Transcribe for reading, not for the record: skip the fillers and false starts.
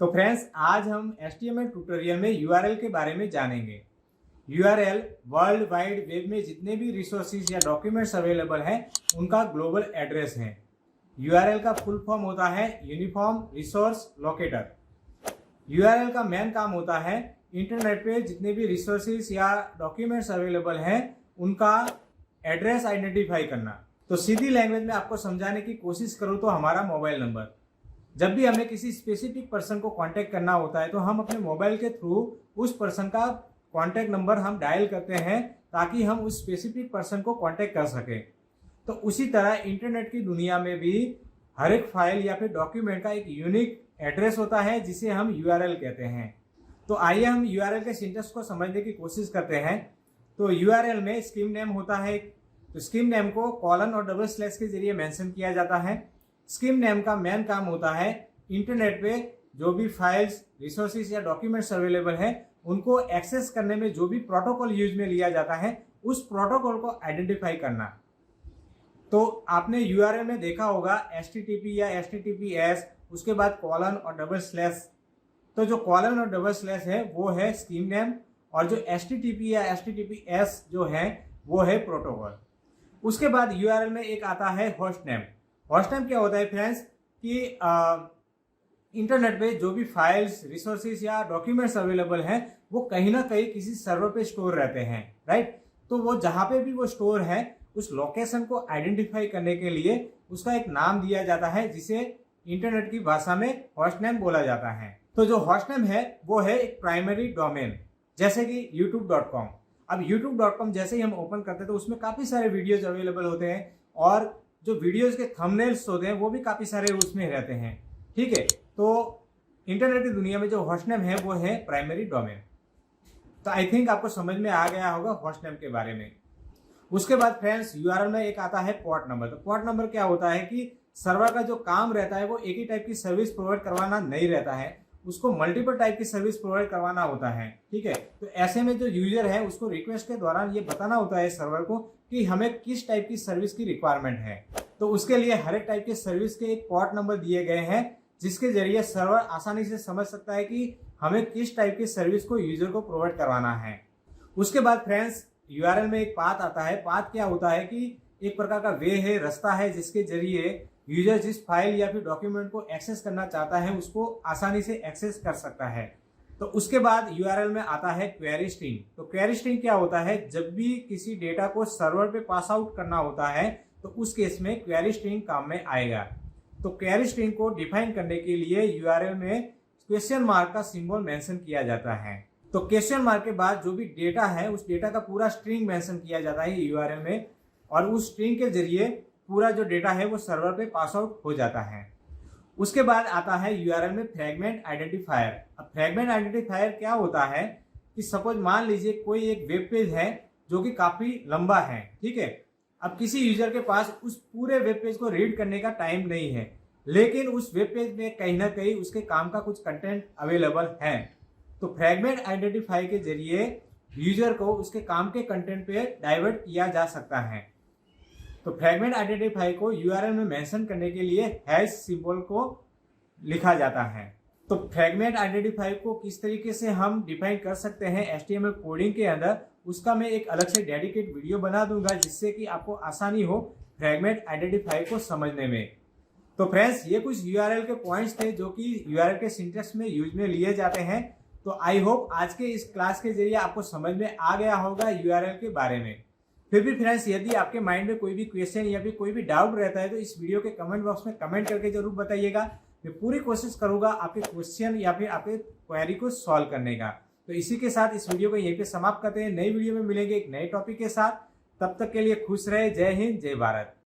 तो फ्रेंड्स, आज हम HTML ट्यूटोरियल में URL के बारे में जानेंगे। URL वर्ल्ड वाइड वेब में जितने भी रिसोर्सेज या डॉक्यूमेंट्स अवेलेबल हैं उनका ग्लोबल एड्रेस है। URL का फुल फॉर्म होता है यूनिफॉर्म रिसोर्स लोकेटर। URL का मेन काम होता है इंटरनेट पे जितने भी रिसोर्सेज या डॉक्यूमेंट्स अवेलेबल हैं उनका एड्रेस आइडेंटिफाई करना। तो सीधी लैंग्वेज में आपको समझाने की कोशिश करूँ तो हमारा मोबाइल नंबर, जब भी हमें किसी स्पेसिफिक पर्सन को कांटेक्ट करना होता है तो हम अपने मोबाइल के थ्रू उस पर्सन का कांटेक्ट नंबर हम डायल करते हैं ताकि हम उस स्पेसिफिक पर्सन को कांटेक्ट कर सकें। तो उसी तरह इंटरनेट की दुनिया में भी हर एक फाइल या फिर डॉक्यूमेंट का एक यूनिक एड्रेस होता है जिसे हम URL कहते हैं। तो आइए हम URL के सिंटेक्स को समझने की कोशिश करते हैं। तो URL में स्कीम नेम होता है, तो स्कीम नेम को कॉलन और डबल स्लैश के जरिए मेंशन किया जाता है। स्कीम नेम का मेन काम होता है इंटरनेट पे जो भी फाइल्स, रिसोर्सेज या डॉक्यूमेंट्स अवेलेबल हैं उनको एक्सेस करने में जो भी प्रोटोकॉल यूज में लिया जाता है उस प्रोटोकॉल को आइडेंटिफाई करना। तो आपने URL में देखा होगा HTTP या HTTPS, उसके बाद कॉलन और डबल स्लैश। तो जो कॉलन और डबल स्लैश है वो है स्कीम नेम और जो HTTP या HTTPS जो है वो है प्रोटोकॉल। उसके बाद URL में एक आता है होस्ट नेम। होस्ट नेम क्या होता है फ्रेंड्स कि इंटरनेट पे जो भी फाइल्स, रिसोर्सेज या डॉक्यूमेंट्स अवेलेबल हैं वो कहीं ना कहीं किसी सर्वर पे स्टोर रहते हैं, राइट। तो वो जहाँ पे भी वो स्टोर है उस लोकेशन को आइडेंटिफाई करने के लिए उसका एक नाम दिया जाता है जिसे इंटरनेट की भाषा में होस्ट नेम बोला जाता है। तो जो होस्ट नेम है वो है एक प्राइमरी डोमेन, जैसे कि youtube.com। अब youtube.com जैसे ही हम ओपन करते हैं तो उसमें काफी सारे वीडियोज अवेलेबल होते हैं और जो वीडियोज के थंबनेल्स होते हैं वो भी काफी सारे उसमें रहते हैं, ठीक है। तो इंटरनेट की दुनिया में जो होस्ट नेम है वो है प्राइमरी डोमेन। तो आई थिंक आपको समझ में आ गया होगा होस्ट नेम के बारे में। उसके बाद फ्रेंड्स URL में एक आता है पोर्ट नंबर। तो पोर्ट नंबर क्या होता है कि सर्वर का जो काम रहता है वो एक ही टाइप की सर्विस प्रोवाइड करवाना नहीं रहता है, उसको मल्टीपल टाइप की सर्विस प्रोवाइड करवाना होता है, ठीक है। तो ऐसे में जो यूजर है उसको रिक्वेस्ट के दौरान ये बताना होता है सर्वर को कि हमें किस टाइप की सर्विस की रिक्वायरमेंट है। तो उसके लिए हर एक टाइप के सर्विस के एक पोर्ट नंबर दिए गए हैं जिसके जरिए सर्वर आसानी से समझ सकता है कि हमें किस टाइप की सर्विस को यूजर को प्रोवाइड करवाना है। उसके बाद फ्रेंड्स URL में एक पाथ आता है। पाथ क्या होता है कि एक प्रकार का वे है, रास्ता है जिसके जरिए यूजर जिस फाइल या फिर डॉक्यूमेंट को एक्सेस करना चाहता है उसको आसानी से एक्सेस कर सकता है। तो उसके बाद URL में आता है क्वेरी स्ट्रिंग। तो क्वेरी स्ट्रिंग क्या होता है, जब भी किसी डेटा को सर्वर पे पास आउट करना होता है तो उस केस में क्वेरी स्ट्रिंग काम में आएगा। तो क्वेरी स्ट्रिंग को डिफाइन करने के लिए URL में क्वेश्चन मार्क का सिंबल मेंशन किया जाता है। तो क्वेश्चन मार्क के बाद जो भी डेटा है उस डेटा का पूरा स्ट्रिंग मेंशन किया जाता है URL में और उस स्ट्रिंग के जरिए पूरा जो डेटा है वो सर्वर पे पास आउट हो जाता है। उसके बाद आता है URL में फ्रैगमेंट आइडेंटिफायर। अब फ्रैगमेंट आइडेंटिफायर क्या होता है कि सपोज मान लीजिए कोई एक वेब पेज है जो कि काफी लंबा है, ठीक है। अब किसी यूजर के पास उस पूरे वेब पेज को रीड करने का टाइम नहीं है, लेकिन उस वेब पेज में कहीं ना कहीं उसके काम का कुछ कंटेंट अवेलेबल है। तो फ्रैगमेंट आइडेंटिफाई के जरिए यूजर को उसके काम के कंटेंट पे डाइवर्ट किया जा सकता है। तो फ्रैगमेंट आइडेंटिफाई को URL में मेंशन करने के लिए हैश सिंबल को लिखा जाता है। तो फ्रैगमेंट आइडेंटिफाई को किस तरीके से हम डिफाइन कर सकते हैं HTML कोडिंग के अंदर, उसका मैं एक अलग से डेडिकेट वीडियो बना दूंगा जिससे कि आपको आसानी हो फ्रैगमेंट आइडेंटिफाई को समझने में। तो फ्रेंड्स ये कुछ URL के पॉइंट्स थे जो कि URL के सिंटेक्स में यूज में लिए जाते हैं। तो आई होप आज के इस क्लास के जरिए आपको समझ में आ गया होगा URL के बारे में। फिर भी फ्रेंड्स यदि आपके माइंड में कोई भी क्वेश्चन या फिर कोई भी डाउट रहता है तो इस वीडियो के कमेंट बॉक्स में कमेंट करके जरूर बताइएगा। मैं पूरी कोशिश करूंगा आपके क्वेश्चन या फिर आपके क्वेरी को सॉल्व करने का। तो इसी के साथ इस वीडियो को यहीं पे समाप्त करते हैं। नई वीडियो में मिलेंगे एक नए टॉपिक के साथ। तब तक के लिए खुश रहे। जय हिंद, जय भारत।